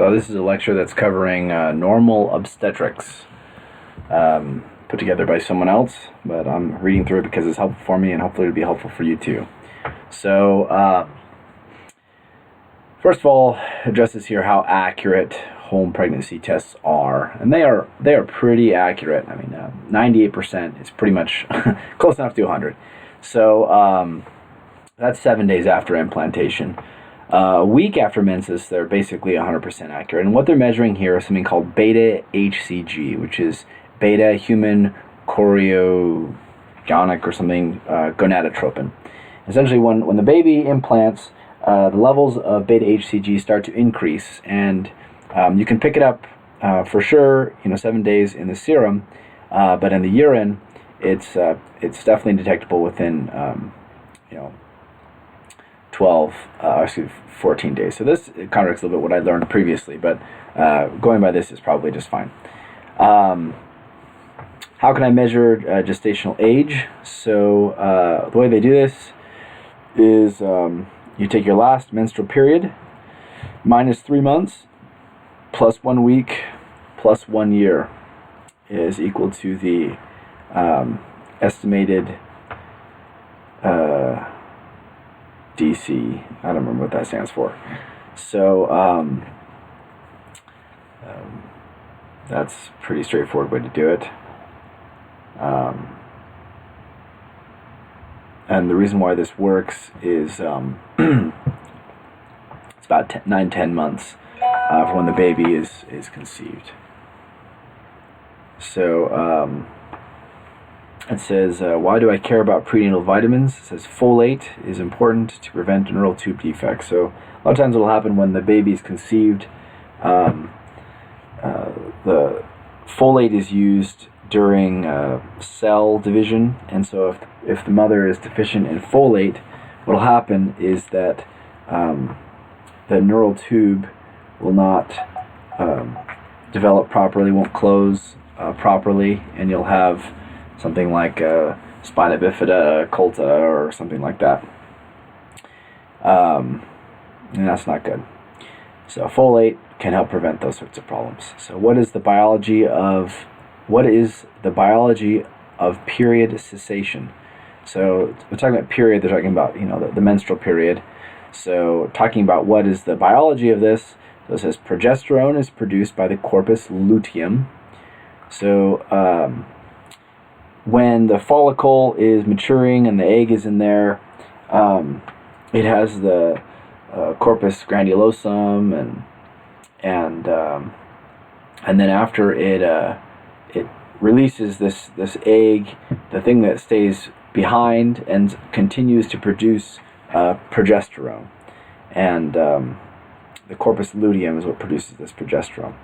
So this is a lecture that's covering normal obstetrics, put together by someone else, but I'm reading through it because it's helpful for me and hopefully it'll be helpful for you too. So first of all, addresses here how accurate home pregnancy tests are, and they are pretty accurate. I mean, 98% is pretty much close enough to 100. So that's 7 days after implantation. A week after menses, they're basically 100% accurate. And what they're measuring here is something called beta HCG, which is beta human chorionic or something gonadotropin. Essentially, when the baby implants, the levels of beta HCG start to increase, and you can pick it up for sure, 7 days in the serum, but in the urine, it's definitely detectable within 14 days. So this contradicts a little bit what I learned previously, but going by this is probably just fine. How can I measure gestational age? So the way they do this is you take your last menstrual period minus 3 months plus 1 week plus 1 year is equal to the estimated DC. I don't remember what that stands for. So that's a pretty straightforward way to do it. And the reason why this works is it's about 9-10 months from when the baby is conceived. So it says, why do I care about prenatal vitamins? It says folate is important to prevent neural tube defects. So a lot of times what will happen when the baby is conceived, the folate is used during cell division, and so if the mother is deficient in folate, what will happen is that the neural tube will not develop properly, won't close properly, and you'll have something like spina bifida, colta, or something like that. And that's not good. So folate can help prevent those sorts of problems. So what is the biology of period cessation? So we're talking about period, they're talking about the menstrual period. So talking about what is the biology of this, so it says progesterone is produced by the corpus luteum. So when the follicle is maturing and the egg is in there, it has the corpus granulosum, and then after it releases this egg, the thing that stays behind and continues to produce progesterone, and the corpus luteum is what produces this progesterone.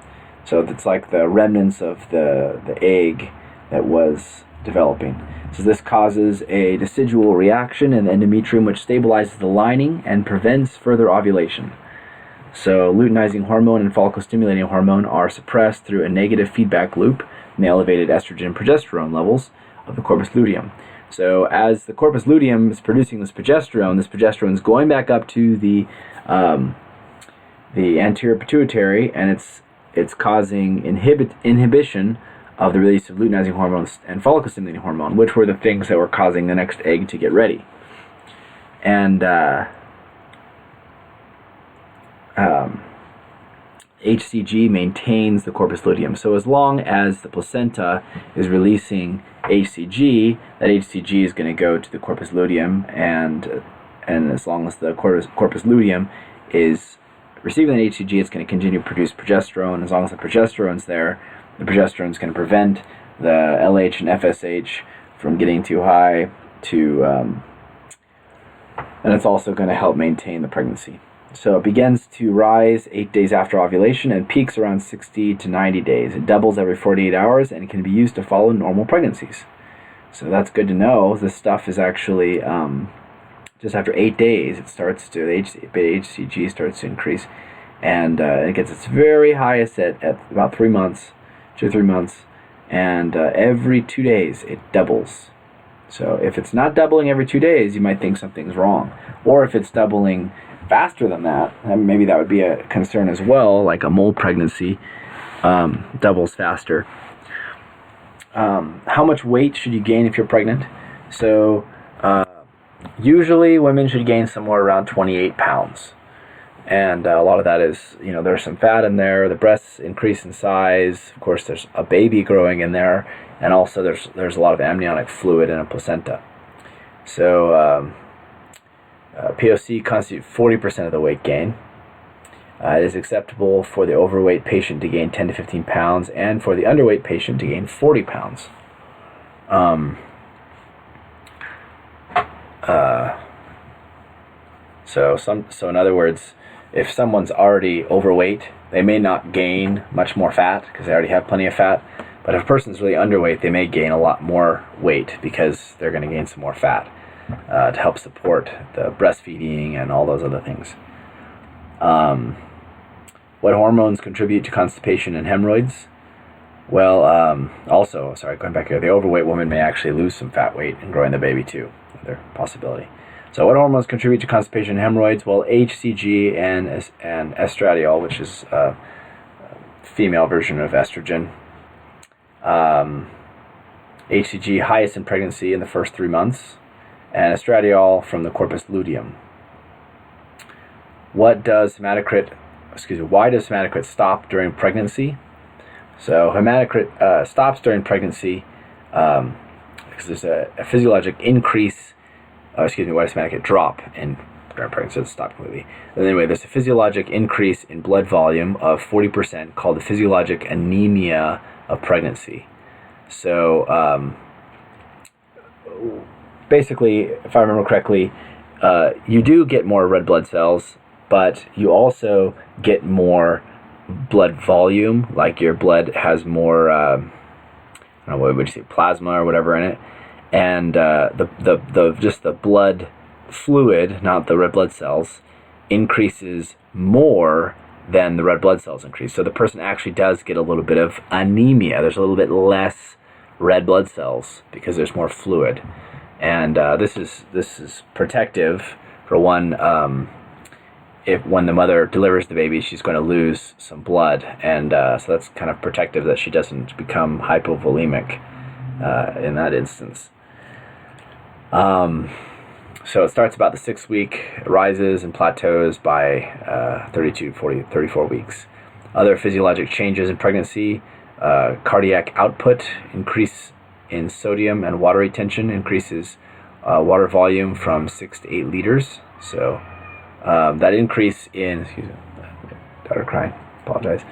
So it's like the remnants of the egg that was developing. So this causes a decidual reaction in the endometrium which stabilizes the lining and prevents further ovulation. So luteinizing hormone and follicle stimulating hormone are suppressed through a negative feedback loop in the elevated estrogen and progesterone levels of the corpus luteum. So as the corpus luteum is producing this progesterone is going back up to the anterior pituitary, and it's causing inhibition of the release of luteinizing hormones and follicle stimulating hormone, which were the things that were causing the next egg to get ready. And HCG maintains the corpus luteum. So as long as the placenta is releasing HCG, that HCG is going to go to the corpus luteum, and as long as the corpus luteum is receiving that HCG, it's going to continue to produce progesterone. As long as the progesterone's there, the progesterone is going to prevent the LH and FSH from getting too high, and it's also going to help maintain the pregnancy. So it begins to rise 8 days after ovulation and peaks around 60 to 90 days. It doubles every 48 hours and can be used to follow normal pregnancies. So that's good to know. This stuff is actually just after 8 days, the beta HCG starts to increase, and it gets its very highest at about 3 months, 2 or 3 months, and every 2 days it doubles. So if it's not doubling every 2 days, you might think something's wrong. Or if it's doubling faster than that, and maybe that would be a concern as well, like a mole pregnancy doubles faster. How much weight should you gain if you're pregnant? So usually women should gain somewhere around 28 pounds. And a lot of that is, there's some fat in there, the breasts increase in size, of course there's a baby growing in there, and also there's a lot of amniotic fluid in a placenta. So POC constitutes 40% of the weight gain. It is acceptable for the overweight patient to gain 10 to 15 pounds, and for the underweight patient to gain 40 pounds. So in other words, if someone's already overweight, they may not gain much more fat because they already have plenty of fat. But if a person's really underweight, they may gain a lot more weight because they're going to gain some more fat to help support the breastfeeding and all those other things. What hormones contribute to constipation and hemorrhoids? Well, going back here, the overweight woman may actually lose some fat weight and growing the baby too. Another possibility. So what hormones contribute to constipation and hemorrhoids? Well, HCG and estradiol, which is a female version of estrogen. HCG highest in pregnancy in the first 3 months, and estradiol from the corpus luteum. Why does hematocrit stop during pregnancy? So hematocrit stops during pregnancy because there's a physiologic increase. Why does hematocrit drop during pregnancy? So it's stopped completely. And anyway, there's a physiologic increase in blood volume of 40% called the physiologic anemia of pregnancy. So basically, if I remember correctly, you do get more red blood cells, but you also get more blood volume, like your blood has more, what would you say, plasma or whatever in it, and the blood fluid, not the red blood cells, increases more than the red blood cells increase. So the person actually does get a little bit of anemia. There's a little bit less red blood cells because there's more fluid, and this is protective for one. If when the mother delivers the baby, she's going to lose some blood, and so that's kind of protective that she doesn't become hypovolemic in that instance. So it starts about the 6th week, rises and plateaus by 32, 40, 34 weeks. Other physiologic changes in pregnancy: cardiac output, increase in sodium and water retention, increases water volume from 6 to 8 liters. So that increase in, daughter crying, apologize.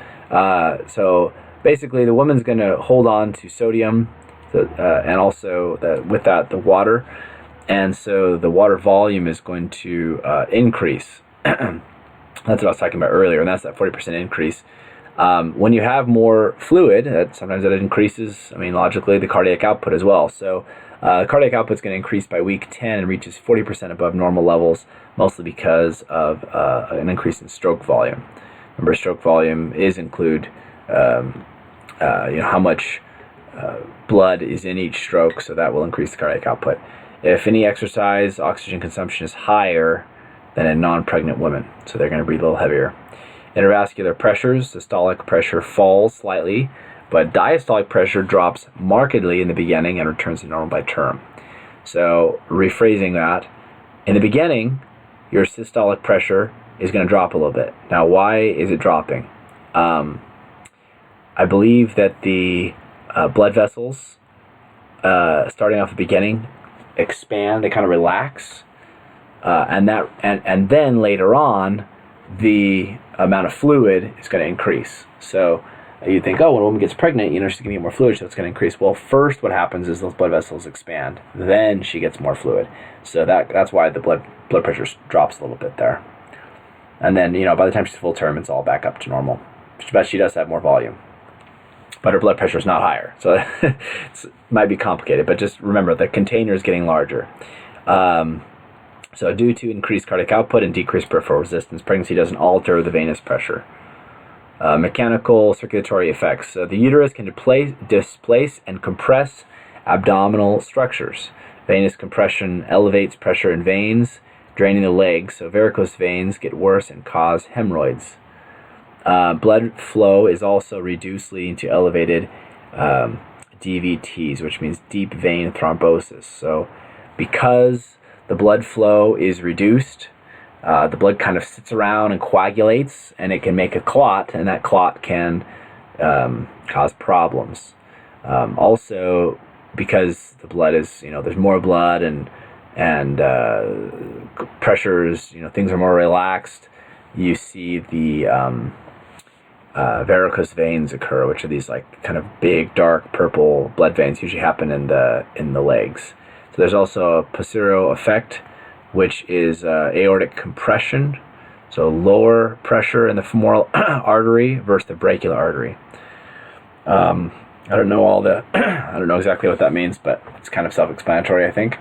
So basically the woman's going to hold on to sodium and also with that the water, and so the water volume is going to increase. That's what I was talking about earlier, and that's that 40% increase. When you have more fluid, sometimes that increases, logically, the cardiac output as well. So cardiac output is going to increase by week 10 and reaches 40% above normal levels, mostly because of an increase in stroke volume. Remember, stroke volume include how much blood is in each stroke, so that will increase the cardiac output. If any exercise, oxygen consumption is higher than a non-pregnant woman, so they're going to breathe a little heavier. Intravascular pressures: systolic pressure falls slightly, but diastolic pressure drops markedly in the beginning and returns to normal by term. So rephrasing that, in the beginning, your systolic pressure is going to drop a little bit. Now, why is it dropping? I believe that the blood vessels, starting off the beginning, expand, they kind of relax, and then later on, the amount of fluid is going to increase. So you think, when a woman gets pregnant, she's going to get more fluid, so it's going to increase. Well, first what happens is those blood vessels expand, then she gets more fluid. So that's why the blood pressure drops a little bit there. And then, by the time she's full term, it's all back up to normal. But she does have more volume. But her blood pressure is not higher. So it might be complicated, but just remember, the container is getting larger. So due to increased cardiac output and decreased peripheral resistance, pregnancy doesn't alter the venous pressure. Mechanical circulatory effects. So the uterus can displace and compress abdominal structures. Venous compression elevates pressure in veins, draining the legs, so varicose veins get worse and cause hemorrhoids. Blood flow is also reduced, leading to elevated DVTs, which means deep vein thrombosis. So because the blood flow is reduced, the blood kind of sits around and coagulates, and it can make a clot, and that clot can cause problems. Also, because the blood is, there's more blood and pressures, things are more relaxed, you see the varicose veins occur, which are these like kind of big, dark purple blood veins, usually happen in the legs. So there's also a Pacero effect, which is aortic compression, so lower pressure in the femoral artery versus the brachial artery. I don't know exactly what that means, but it's kind of self-explanatory, I think.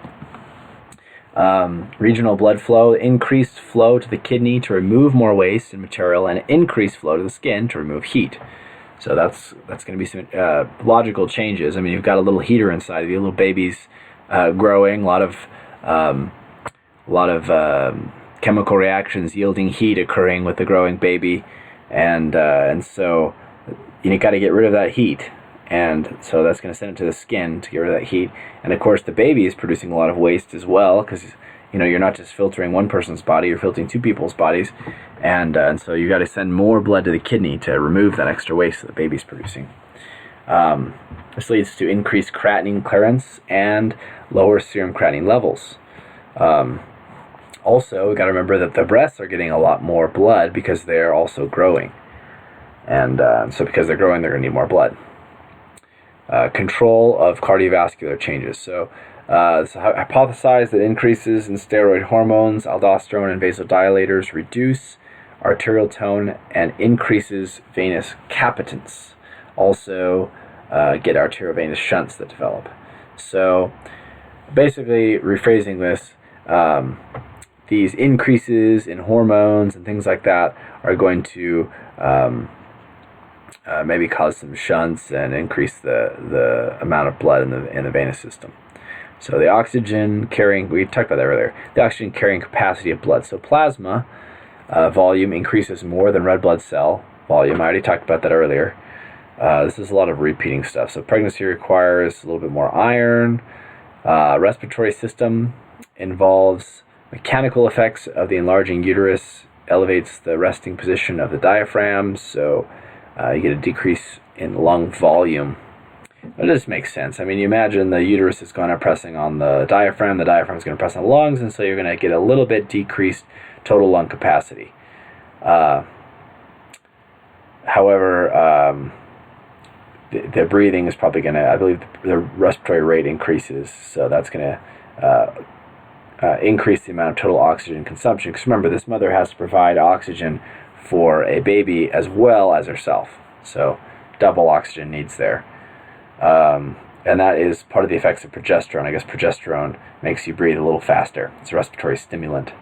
Regional blood flow, increased flow to the kidney to remove more waste and material, and increased flow to the skin to remove heat. So that's going to be some logical changes. I mean, you've got a little heater inside of you, little baby's growing, a lot of chemical reactions yielding heat occurring with the growing baby, and so you got to get rid of that heat. And so that's going to send it to the skin to get rid of that heat. And of course, the baby is producing a lot of waste as well, because you're not just filtering one person's body, you're filtering two people's bodies, and so you got to send more blood to the kidney to remove that extra waste that the baby's producing. This leads to increased creatinine clearance and lower serum creatinine levels. Also, we got to remember that the breasts are getting a lot more blood because they're also growing, and so because they're growing, they're going to need more blood. Control of cardiovascular changes. So it's hypothesized that increases in steroid hormones, aldosterone, and vasodilators reduce arterial tone and increases venous capacitance. Also get arteriovenous shunts that develop. So basically, rephrasing this, these increases in hormones and things like that are going to maybe cause some shunts and increase the amount of blood in the venous system. So the oxygen carrying, we talked about that earlier, the oxygen carrying capacity of blood. So plasma volume increases more than red blood cell volume. I already talked about that earlier. This is a lot of repeating stuff. So pregnancy requires a little bit more iron. Respiratory system involves mechanical effects of the enlarging uterus, elevates the resting position of the diaphragm, so you get a decrease in lung volume. That just makes sense. I mean, you imagine the uterus is going to pressing on the diaphragm is going to press on the lungs, and so you're going to get a little bit decreased total lung capacity. However, the breathing is probably going to, I believe the respiratory rate increases, so that's going to increase the amount of total oxygen consumption. Because remember, this mother has to provide oxygen for a baby as well as herself. So double oxygen needs there. And that is part of the effects of progesterone. I guess progesterone makes you breathe a little faster. It's a respiratory stimulant.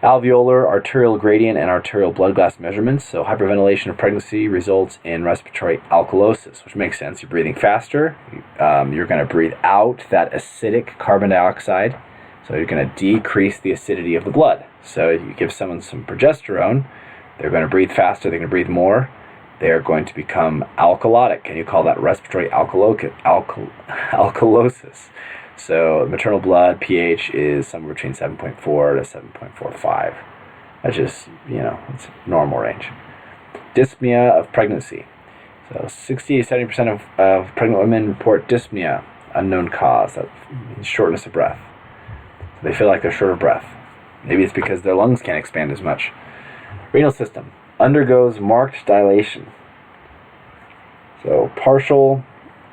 Alveolar, arterial gradient, and arterial blood gas measurements. So hyperventilation of pregnancy results in respiratory alkalosis, which makes sense. You're breathing faster. You're going to breathe out that acidic carbon dioxide. So you're going to decrease the acidity of the blood. So you give someone some progesterone, they're going to breathe faster, they're going to breathe more. They're going to become alkalotic, and you call that respiratory alkalosis. So maternal blood pH is somewhere between 7.4 to 7.45. That's just, it's normal range. Dyspnea of pregnancy. So 60 to 70% of pregnant women report dyspnea, unknown cause. That means shortness of breath. So they feel like they're short of breath. Maybe it's because their lungs can't expand as much. Renal system undergoes marked dilation. So partial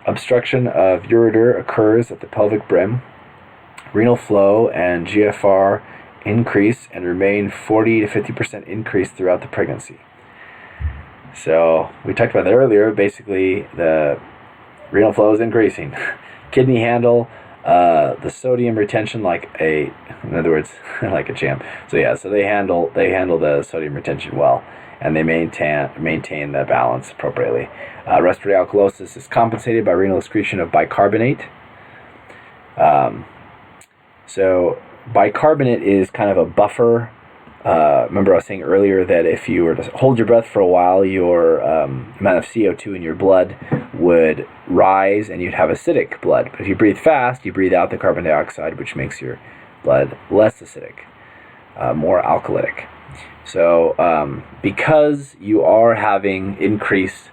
obstruction of ureter occurs at the pelvic brim. Renal flow and GFR increase and remain 40 to 50% increase throughout the pregnancy. So we talked about that earlier. Basically, the renal flow is increasing. Kidney handle the sodium retention like a champ. So yeah, so they handle the sodium retention well, and they maintain the balance appropriately. Respiratory alkalosis is compensated by renal excretion of bicarbonate. So bicarbonate is kind of a buffer. Remember I was saying earlier that if you were to hold your breath for a while, your amount of CO2 in your blood would rise and you'd have acidic blood. But if you breathe fast, you breathe out the carbon dioxide, which makes your blood less acidic, more alkalytic. So because you are having increased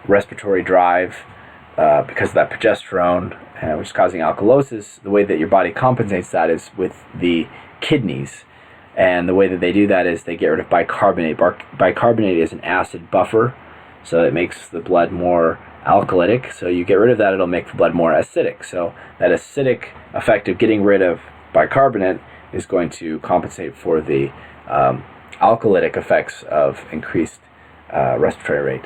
respiratory drive because of that progesterone, which is causing alkalosis, the way that your body compensates that is with the kidneys. And the way that they do that is they get rid of bicarbonate. Bicarbonate is an acid buffer, so it makes the blood more alkalytic. So you get rid of that, it'll make the blood more acidic. So that acidic effect of getting rid of bicarbonate is going to compensate for the alkalytic effects of increased respiratory rate.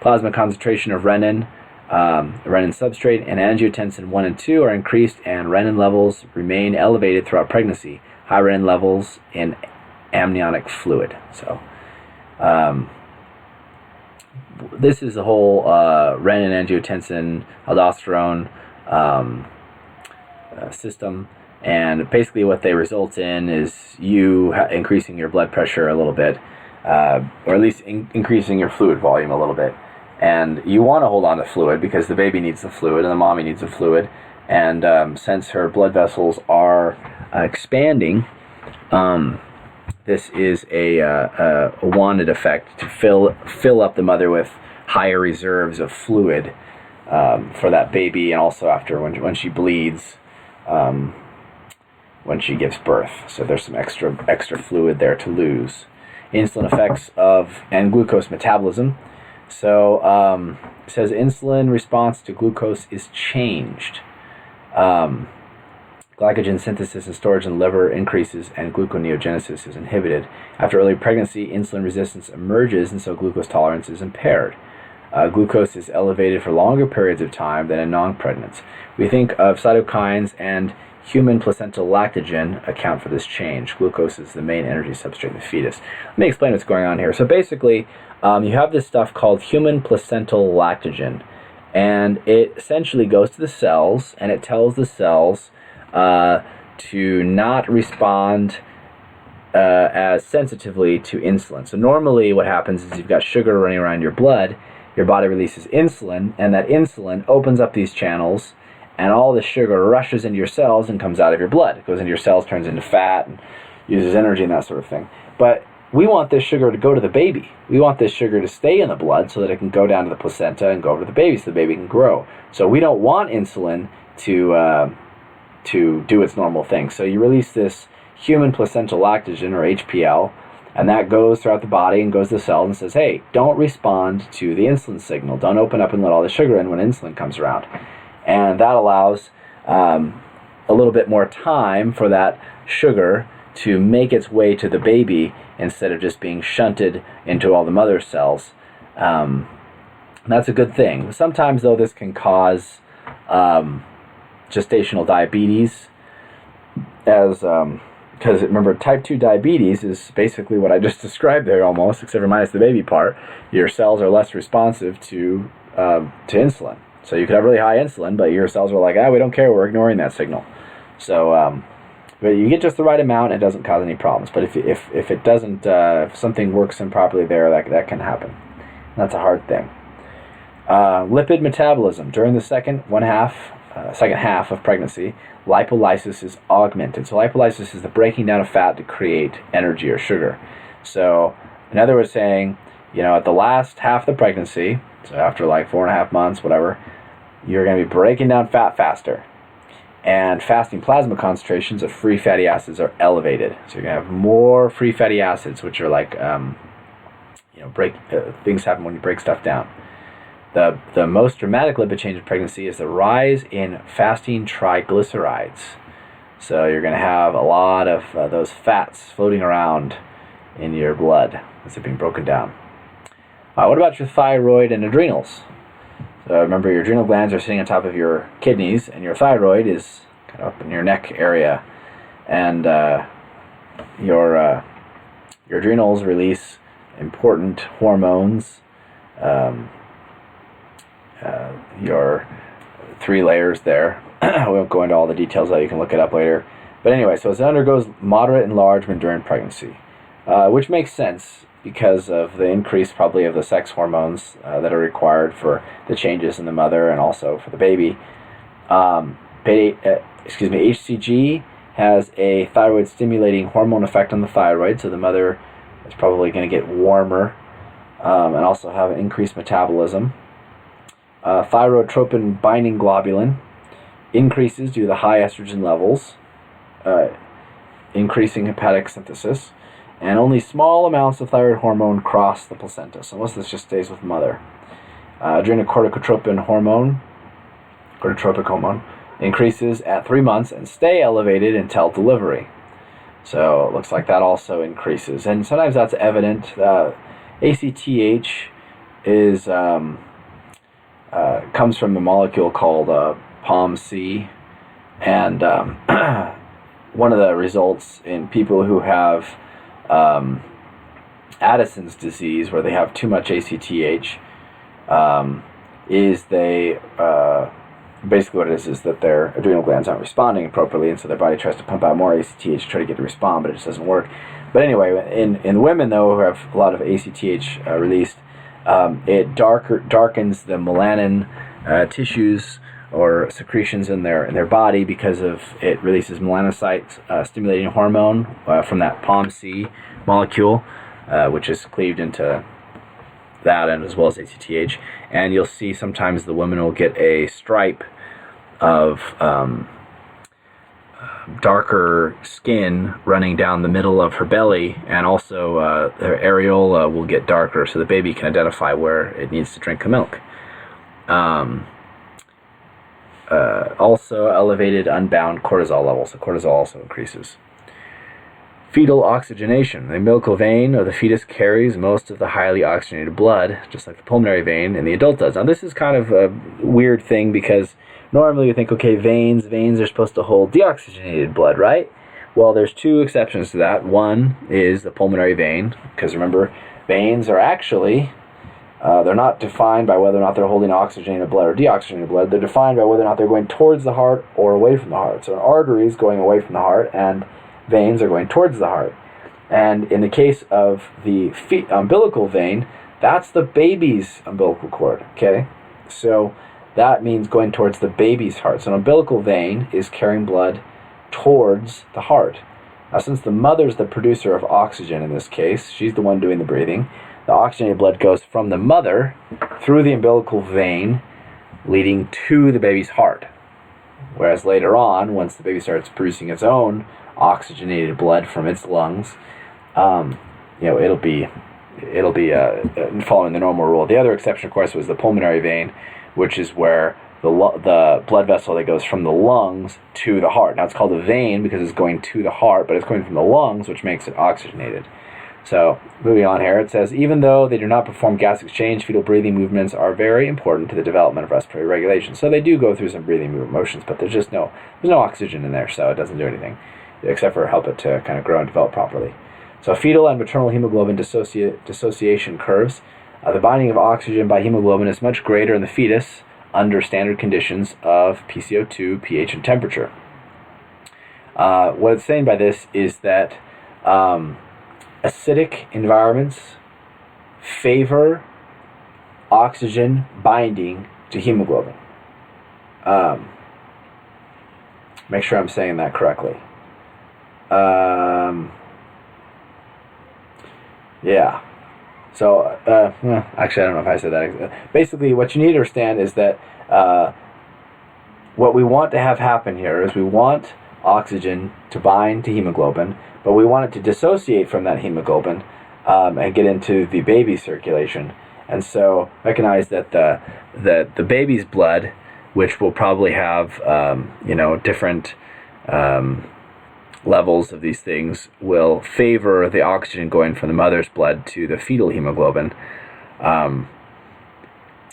Plasma concentration of renin, renin substrate, and angiotensin 1 and 2 are increased, and renin levels remain elevated throughout pregnancy. High renin levels in amniotic fluid. So this is the whole renin, angiotensin, aldosterone system, and basically what they result in is you increasing your blood pressure a little bit, or at least increasing your fluid volume a little bit. And you want to hold on to fluid because the baby needs the fluid and the mommy needs the fluid. And since her blood vessels are expanding, this is a wanted effect to fill up the mother with higher reserves of fluid for that baby, and also after when she bleeds, when she gives birth. So there's some extra fluid there to lose. Insulin effects and glucose metabolism. So it says insulin response to glucose is changed. Glycogen synthesis and storage in the liver increases, and gluconeogenesis is inhibited. After early pregnancy, insulin resistance emerges, and so glucose tolerance is impaired. Glucose is elevated for longer periods of time than in non-pregnants. We think of cytokines and human placental lactogen account for this change. Glucose is the main energy substrate in the fetus. Let me explain what's going on here. So basically, you have this stuff called human placental lactogen, and it essentially goes to the cells, and it tells the cells to not respond as sensitively to insulin. So normally what happens is you've got sugar running around your blood, your body releases insulin, and that insulin opens up these channels, and all the sugar rushes into your cells and comes out of your blood. It goes into your cells, turns into fat, and uses energy and that sort of thing. But we want this sugar to go to the baby. We want this sugar to stay in the blood so that it can go down to the placenta and go over to the baby so the baby can grow. So we don't want insulin to do its normal thing. So you release this human placental lactogen, or HPL, and that goes throughout the body and goes to the cells and says, hey, don't respond to the insulin signal. Don't open up and let all the sugar in when insulin comes around. And that allows a little bit more time for that sugar to make its way to the baby instead of just being shunted into all the mother cells. That's a good thing. Sometimes, though, this can cause gestational diabetes, because remember, type 2 diabetes is basically what I just described there almost, except for minus the baby part. Your cells are less responsive to insulin. So you could have really high insulin, but your cells are like, we don't care, we're ignoring that signal. So, but you get just the right amount, it doesn't cause any problems. But if it doesn't, if something works improperly there, that can happen. That's a hard thing. Lipid metabolism. During the second half of pregnancy, lipolysis is augmented. So lipolysis is the breaking down of fat to create energy or sugar. So in other words, saying, at the last half of the pregnancy, so after like 4.5 months, whatever, you're going to be breaking down fat faster. And fasting plasma concentrations of free fatty acids are elevated. So you're going to have more free fatty acids, which are like, things happen when you break stuff down. The most dramatic lipid change in pregnancy is the rise in fasting triglycerides. So you're going to have a lot of those fats floating around in your blood as they're being broken down. What about your thyroid and adrenals? So remember, your adrenal glands are sitting on top of your kidneys, and your thyroid is kind of up in your neck area. And your adrenals release important hormones. Your 3 layers there. We won't go into all the details, though. You can look it up later. But anyway, so it undergoes moderate enlargement during pregnancy, which makes sense because of the increase probably of the sex hormones that are required for the changes in the mother and also for the baby. HCG has a thyroid stimulating hormone effect on the thyroid, so the mother is probably going to get warmer and also have an increased metabolism. Thyrotropin binding globulin increases due to the high estrogen levels, increasing hepatic synthesis, and only small amounts of thyroid hormone cross the placenta, so most of this just stays with mother. Adrenocorticotropic hormone increases at 3 months and stay elevated until delivery. So it looks like that also increases, and sometimes that's evident. ACTH is comes from a molecule called POMC, and one of the results in people who have Addison's disease, where they have too much ACTH, is they basically what it is that their adrenal glands aren't responding appropriately, and so their body tries to pump out more ACTH to try to get it to respond, but it just doesn't work. But anyway, in women though who have a lot of ACTH released, it darkens the melanin tissues or secretions in their body because of it releases melanocyte stimulating hormone from that POMC molecule, which is cleaved into that and as well as ACTH. And you'll see sometimes the woman will get a stripe of darker skin running down the middle of her belly, and also her areola will get darker so the baby can identify where it needs to drink the milk. Also elevated unbound cortisol levels, so cortisol also increases. Fetal oxygenation. The umbilical vein of the fetus carries most of the highly oxygenated blood, just like the pulmonary vein in the adult does. Now this is kind of a weird thing because normally you think, okay, veins are supposed to hold deoxygenated blood, right? Well, there's two exceptions to that. One is the pulmonary vein, because remember, veins are actually, they're not defined by whether or not they're holding oxygenated blood or deoxygenated blood. They're defined by whether or not they're going towards the heart or away from the heart. So an artery is going away from the heart, and veins are going towards the heart. And in the case of the umbilical vein, that's the baby's umbilical cord, okay? So that means going towards the baby's heart. So an umbilical vein is carrying blood towards the heart. Now, since the mother's the producer of oxygen in this case, she's the one doing the breathing, the oxygenated blood goes from the mother through the umbilical vein, leading to the baby's heart. Whereas later on, once the baby starts producing its own oxygenated blood from its lungs, it'll be following the normal rule. The other exception, of course, was the pulmonary vein, which is where the blood vessel that goes from the lungs to the heart. Now it's called a vein because it's going to the heart, but it's going from the lungs, which makes it oxygenated. So moving on here, it says, even though they do not perform gas exchange, fetal breathing movements are very important to the development of respiratory regulation. So they do go through some breathing motions, but there's no oxygen in there, so it doesn't do anything except for help it to kind of grow and develop properly. So fetal and maternal hemoglobin dissociation curves. The binding of oxygen by hemoglobin is much greater in the fetus under standard conditions of PCO2, pH, and temperature. What it's saying by this is that acidic environments favor oxygen binding to hemoglobin. Make sure I'm saying that correctly. Yeah. So, actually, I don't know if I said that. Basically, what you need to understand is that what we want to have happen here is we want oxygen to bind to hemoglobin, but we want it to dissociate from that hemoglobin and get into the baby's circulation. And so recognize that the baby's blood, which will probably have different levels of these things, will favor the oxygen going from the mother's blood to the fetal hemoglobin, and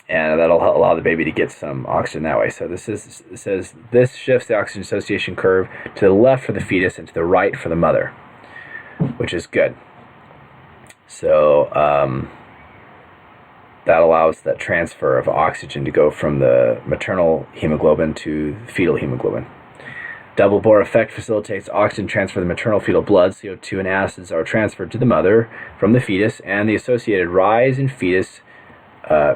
that'll allow the baby to get some oxygen that way. So it says this shifts the oxygen dissociation curve to the left for the fetus and to the right for the mother, which is good. So that allows that transfer of oxygen to go from the maternal hemoglobin to fetal hemoglobin. Double bore effect facilitates oxygen transfer to the maternal fetal blood. CO2 and acids are transferred to the mother from the fetus, and the associated rise in fetus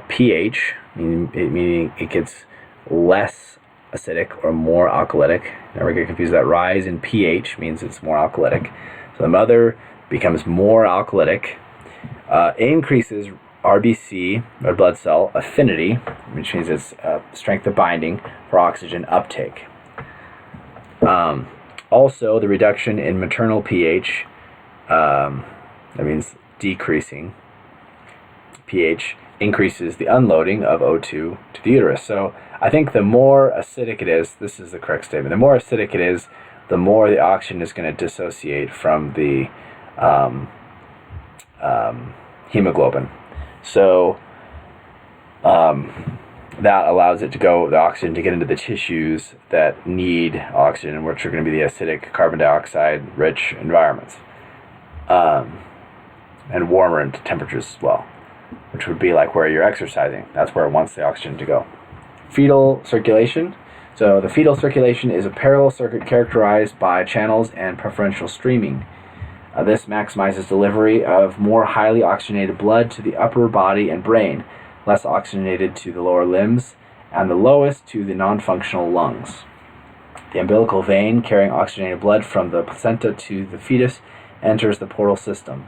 pH, meaning it gets less acidic or more alkalytic. Never get confused. That rise in pH means it's more alkalytic. So the mother becomes more alkalytic, increases RBC, red blood cell affinity, which means its strength of binding for oxygen uptake. Also, the reduction in maternal pH, that means decreasing pH, increases the unloading of O2 to the uterus. So I think the more acidic it is, this is the correct statement, the more acidic it is, the more the oxygen is going to dissociate from the hemoglobin. So that allows it to go, the oxygen to get into the tissues that need oxygen, which are going to be the acidic, carbon dioxide rich environments, and warmer into temperatures as well, which would be like where you're exercising. That's where it wants the oxygen to go. Fetal circulation. So the fetal circulation is a parallel circuit characterized by channels and preferential streaming. This maximizes delivery of more highly oxygenated blood to the upper body and brain, less oxygenated to the lower limbs, and the lowest to the non-functional lungs. The umbilical vein carrying oxygenated blood from the placenta to the fetus enters the portal system.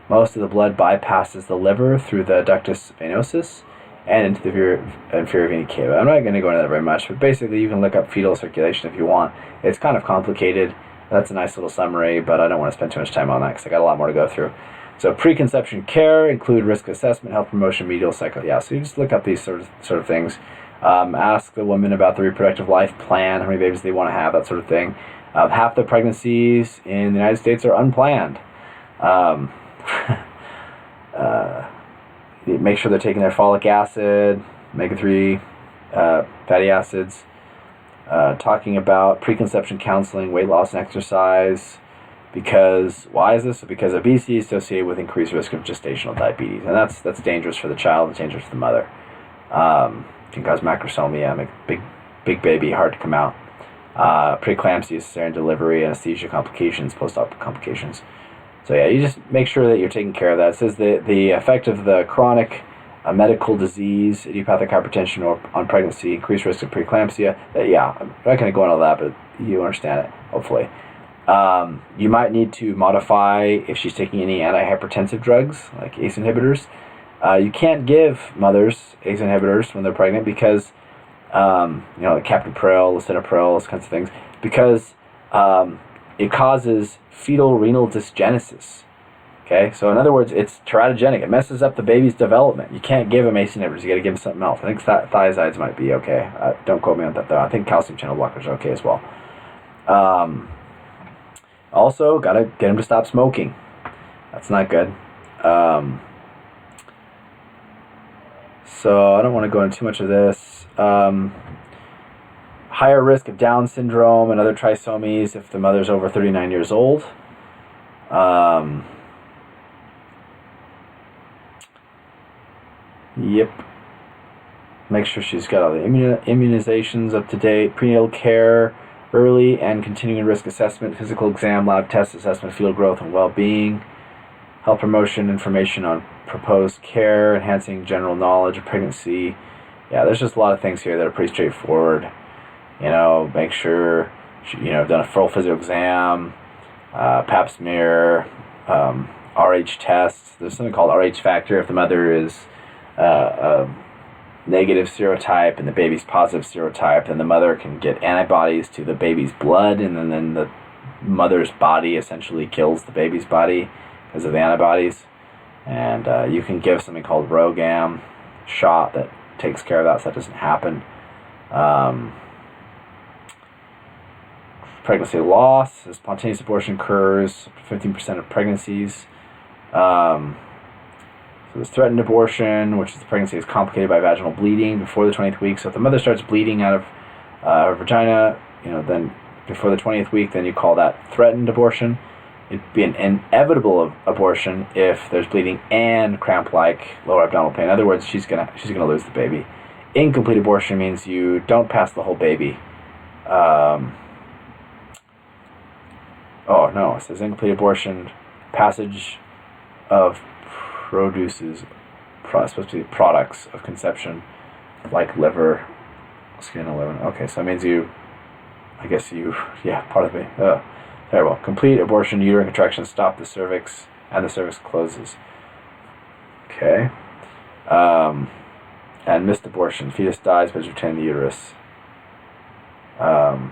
Most of the blood bypasses the liver through the ductus venosus and into the inferior vena cava. I'm not going to go into that very much, but basically you can look up fetal circulation if you want. It's kind of complicated. That's a nice little summary, but I don't want to spend too much time on that because I got a lot more to go through. So preconception care include risk assessment, health promotion, medial cycle. Yeah, so you just look up these sort of things. Ask the woman about the reproductive life plan, how many babies they want to have, that sort of thing. Half the pregnancies in the United States are unplanned. Make sure they're taking their folic acid, omega-3 fatty acids. Talking about preconception counseling, weight loss, and exercise. Because, why is this? Because obesity is associated with increased risk of gestational diabetes, and that's dangerous for the child, it's dangerous for the mother. Can cause macrosomia, make big baby hard to come out. Preeclampsia, cesarean delivery, anesthesia complications, post-op complications. So yeah, you just make sure that you're taking care of that. It says the effect of the chronic medical disease, idiopathic hypertension, or on pregnancy, increased risk of preeclampsia. Yeah, I'm not going to go into all that, but you understand it, hopefully. You might need to modify if she's taking any antihypertensive drugs, like ACE inhibitors. You can't give mothers ACE inhibitors when they're pregnant because, like captopril, lisinopril, those kinds of things, because it causes fetal renal dysgenesis. Okay, so in other words, it's teratogenic. It messes up the baby's development. You can't give them ACE inhibitors. You got to give them something else. I think thiazides might be okay. Don't quote me on that though. I think calcium channel blockers are okay as well. Also, got to get them to stop smoking. That's not good. So I don't want to go into too much of this. Higher risk of Down syndrome and other trisomies if the mother's over 39 years old. Yep. Make sure she's got all the immunizations up to date. Prenatal care, early and continuing risk assessment, physical exam, lab test assessment, fetal growth and well-being. Health promotion, information on proposed care, enhancing general knowledge of pregnancy. Yeah, there's just a lot of things here that are pretty straightforward. Make sure done a full physical exam, pap smear, RH test. There's something called RH factor if the mother is negative serotype and the baby's positive serotype, then the mother can get antibodies to the baby's blood, and then the mother's body essentially kills the baby's body because of the antibodies. And you can give something called Rogam shot that takes care of that so that doesn't happen. Pregnancy loss, spontaneous abortion occurs 15% of pregnancies. So there's threatened abortion, which is the pregnancy is complicated by vaginal bleeding before the 20th week. So if the mother starts bleeding out of her vagina, then before the 20th week, then you call that threatened abortion. It'd be an inevitable abortion if there's bleeding and cramp-like lower abdominal pain. In other words, she's gonna lose the baby. Incomplete abortion means you don't pass the whole baby. Oh no, it says incomplete abortion, passage of produces, supposed to be products of conception, like liver, skin, and liver. Okay, so that means yeah, part of me. Terrible. Complete abortion, uterine contraction, stop the cervix, and the cervix closes. Okay. And missed abortion, fetus dies but retains the uterus. Alright.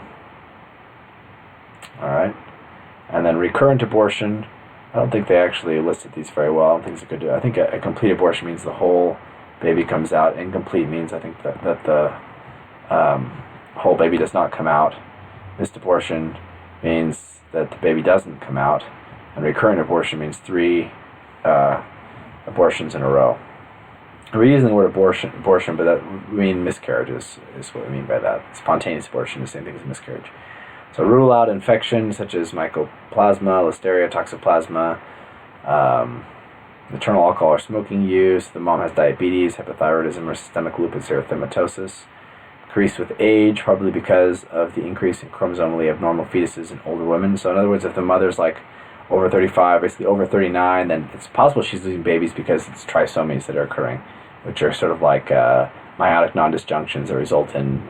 And then recurrent abortion, I don't think they actually listed these very well. I don't think it's a good. I think a complete abortion means the whole baby comes out. Incomplete means I think that the whole baby does not come out. Missed abortion means that the baby doesn't come out. And recurrent abortion means 3 abortions in a row. We're using the word abortion, but that we mean miscarriages is what we mean by that. Spontaneous abortion is the same thing as miscarriage. So rule out infections such as mycoplasma, listeria, toxoplasma, maternal alcohol or smoking use. The mom has diabetes, hypothyroidism, or systemic lupus erythematosus. Increased with age, probably because of the increase in chromosomally abnormal fetuses in older women. So in other words, if the mother's like over 35, basically over 39, then it's possible she's losing babies because it's trisomies that are occurring, which are sort of like meiotic non-disjunctions that result in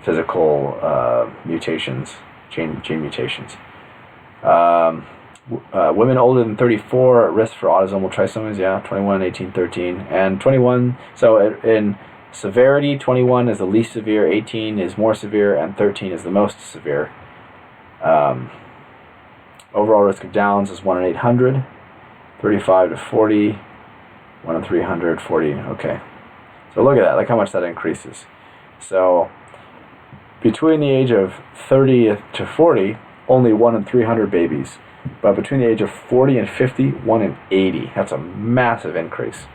physical mutations, gene mutations. Women older than 34 at risk for autosomal trisomies, 21, 18, 13. And 21, so in severity, 21 is the least severe, 18 is more severe, and 13 is the most severe. Overall risk of Downs is 1 in 800, 35 to 40, 1 in 300, 40, okay. So look at that, like how much that increases. So between the age of 30 to 40, only 1 in 300 babies. But between the age of 40 and 50, 1 in 80. That's a massive increase.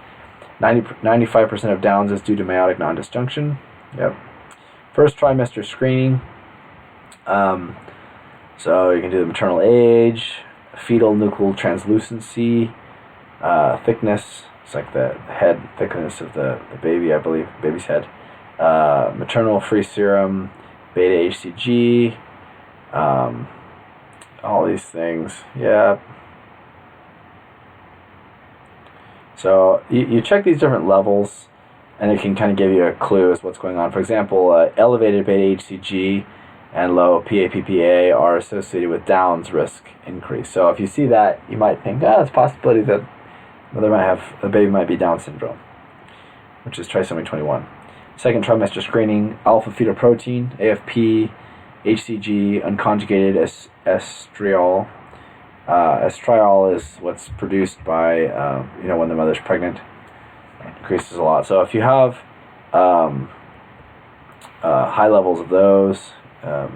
95% of Downs is due to meiotic non-disjunction. Yep. First trimester screening. So you can do the maternal age, fetal nuchal translucency, thickness. It's like the head thickness of the baby, I believe, baby's head. Maternal free serum, beta HCG, all these things. Yeah. So you check these different levels, and it can kind of give you a clue as to what's going on. For example, elevated beta HCG and low PAPPA are associated with Downs risk increase. So if you see that, you might think, it's a possibility that the baby might be Down syndrome, which is trisomy 21. Second trimester screening, alpha fetoprotein, AFP, HCG, unconjugated estriol. Estriol is what's produced by, when the mother's pregnant. It increases a lot. So if you have high levels of those, or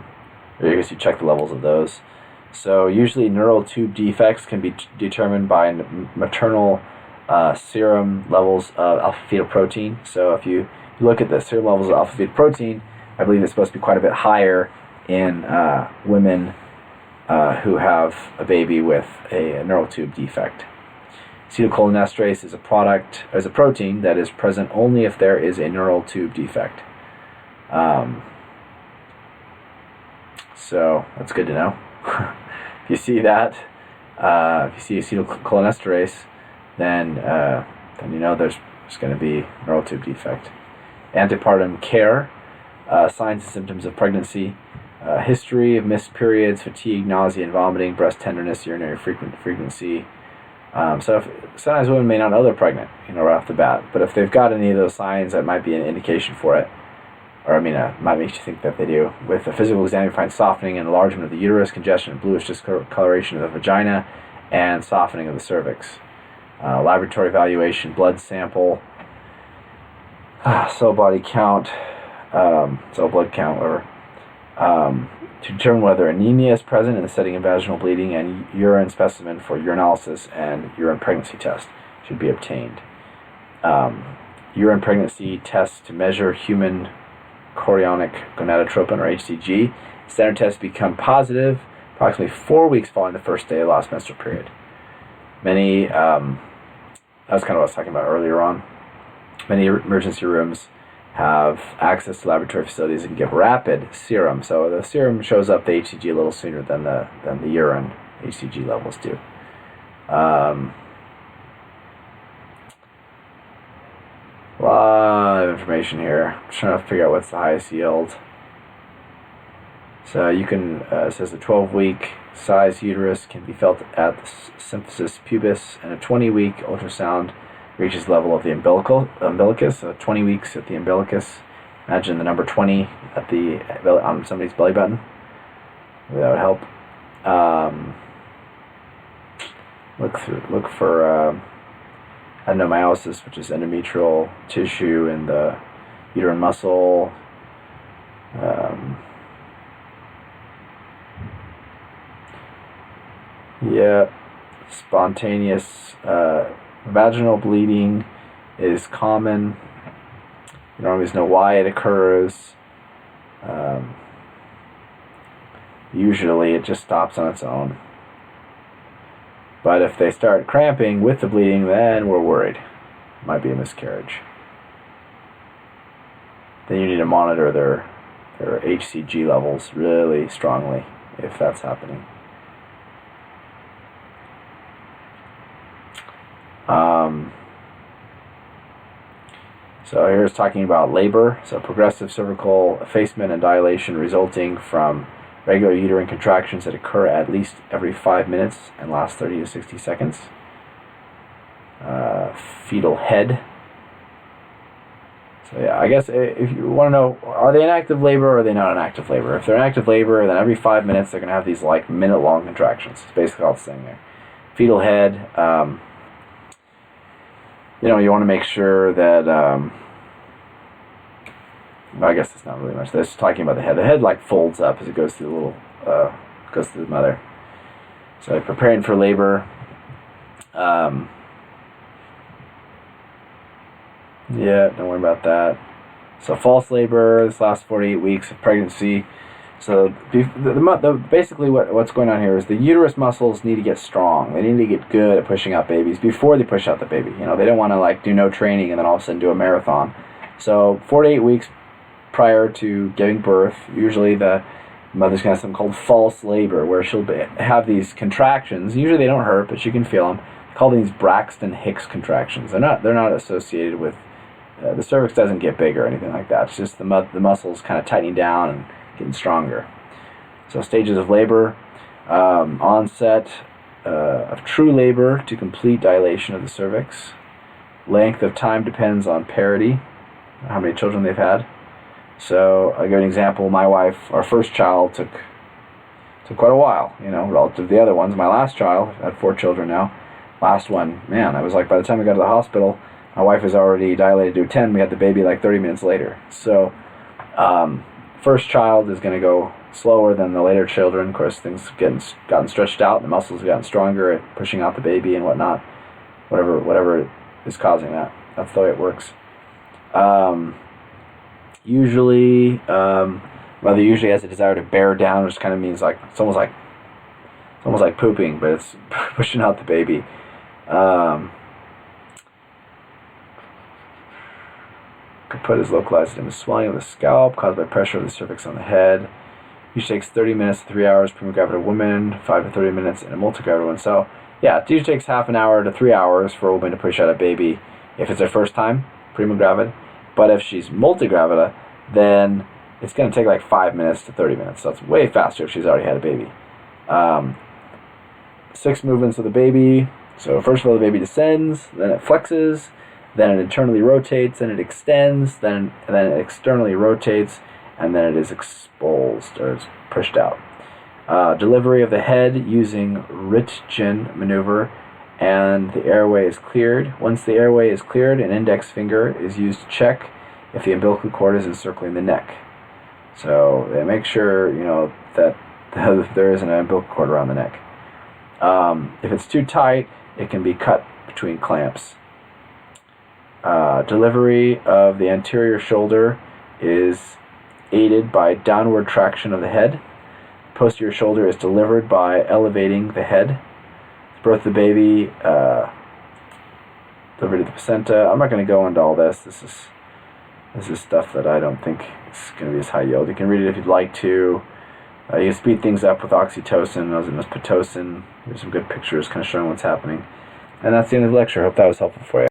I guess you check the levels of those. So usually neural tube defects can be determined by maternal serum levels of alpha fetoprotein. So if you look at the serum levels of alpha fetoprotein, I believe it's supposed to be quite a bit higher in women who have a baby with a neural tube defect. Acetylcholinesterase is a protein that is present only if there is a neural tube defect. So that's good to know. If you see that, if you see acetylcholinesterase, then you know there's going to be neural tube defect. Antepartum care, signs and symptoms of pregnancy, history of missed periods, fatigue, nausea and vomiting, breast tenderness, urinary frequency. So sometimes women may not know they're pregnant, right off the bat. But if they've got any of those signs, that might be an indication for it. Or, might make you think that they do. With a physical exam, you find softening and enlargement of the uterus, congestion and bluish discoloration of the vagina, and softening of the cervix. Laboratory evaluation, blood sample, cell body count, cell blood count, or to determine whether anemia is present in the setting of vaginal bleeding, and urine specimen for urinalysis and urine pregnancy test should be obtained. Urine pregnancy tests to measure human chorionic gonadotropin, or HCG. Standard tests become positive approximately 4 weeks following the first day of last menstrual period. Many, that's kind of what I was talking about earlier on. Many emergency rooms have access to laboratory facilities and give rapid serum. So the serum shows up the HCG a little sooner than the urine HCG levels do. A lot of information here. I'm trying to figure out what's the highest yield. So you can, it says a 12-week size uterus can be felt at the symphysis pubis, and a 20-week ultrasound reaches level of the umbilicus. So 20 weeks at the umbilicus. Imagine the number 20 at on somebody's belly button. Maybe that would help. Look for adenomyosis, which is endometrial tissue in the uterine muscle. Spontaneous vaginal bleeding is common. You don't always know why it occurs. Usually it just stops on its own. But if they start cramping with the bleeding, then we're worried. It might be a miscarriage. Then you need to monitor their HCG levels really strongly if that's happening. So here's talking about labor. So progressive cervical effacement and dilation resulting from regular uterine contractions that occur at least every 5 minutes and last 30 to 60 seconds. Fetal head. So yeah, I guess if you want to know, are they in active labor or are they not in active labor? If they're in active labor, then every 5 minutes they're going to have these like minute-long contractions. It's basically all it's saying there. Fetal head. You want to make sure that, I guess it's not really much. That's talking about the head. The head like folds up as it goes through the little, goes through the mother. So preparing for labor. Don't worry about that. So false labor, this last 48 weeks of pregnancy. So basically what's going on here is the uterus muscles need to get strong. They need to get good at pushing out babies before they push out the baby. They don't want to like do no training and then all of a sudden do a marathon. So 48 weeks prior to giving birth, usually the mother's going to have something called false labor, where she'll have these contractions. Usually they don't hurt, but you can feel them. They call these Braxton Hicks contractions. They're not associated with the cervix doesn't get big or anything like that. It's just the muscles kind of tightening down and getting stronger. So stages of labor, onset of true labor to complete dilation of the cervix. Length of time depends on parity, how many children they've had. So I'll give an example. My wife, our first child, took quite a while, relative to the other ones. My last child, I had 4 children now. Last one, man, I was like, by the time we got to the hospital, my wife was already dilated to 10. We had the baby like 30 minutes later. So first child is going to go slower than the later children. Of course, things gotten stretched out, the muscles have gotten stronger at pushing out the baby and whatnot. Whatever is causing that. That's the way it works. Usually, mother usually has a desire to bear down, which kind of means like it's almost like pooping, but it's pushing out the baby. Kaput is localized in swelling of the scalp caused by pressure of the cervix on the head. Usually takes 30 minutes to 3 hours for a gravid woman, 5 to 30 minutes in a multigravid woman. So yeah, it usually takes half an hour to 3 hours for a woman to push out a baby if it's her first time, primogravid. But if she's multigravida, then it's going to take like 5 minutes to 30 minutes. So it's way faster if she's already had a baby. 6 movements of the baby. So first of all, the baby descends, then it flexes, then it internally rotates, then it extends, then it externally rotates, and then it is exposed or it's pushed out. Delivery of the head using Ritgen maneuver, and the airway is cleared. Once the airway is cleared, an index finger is used to check if the umbilical cord is encircling the neck. So they make sure that there isn't an umbilical cord around the neck. If it's too tight, it can be cut between clamps. Delivery of the anterior shoulder is aided by downward traction of the head. Posterior shoulder is delivered by elevating the head. Birth of the baby, delivery to the placenta. I'm not going to go into all this. This is This is stuff that I don't think is going to be as high yield. You can read it if you'd like to. You can speed things up with oxytocin, pitocin. There's some good pictures kind of showing what's happening. And that's the end of the lecture. I hope that was helpful for you.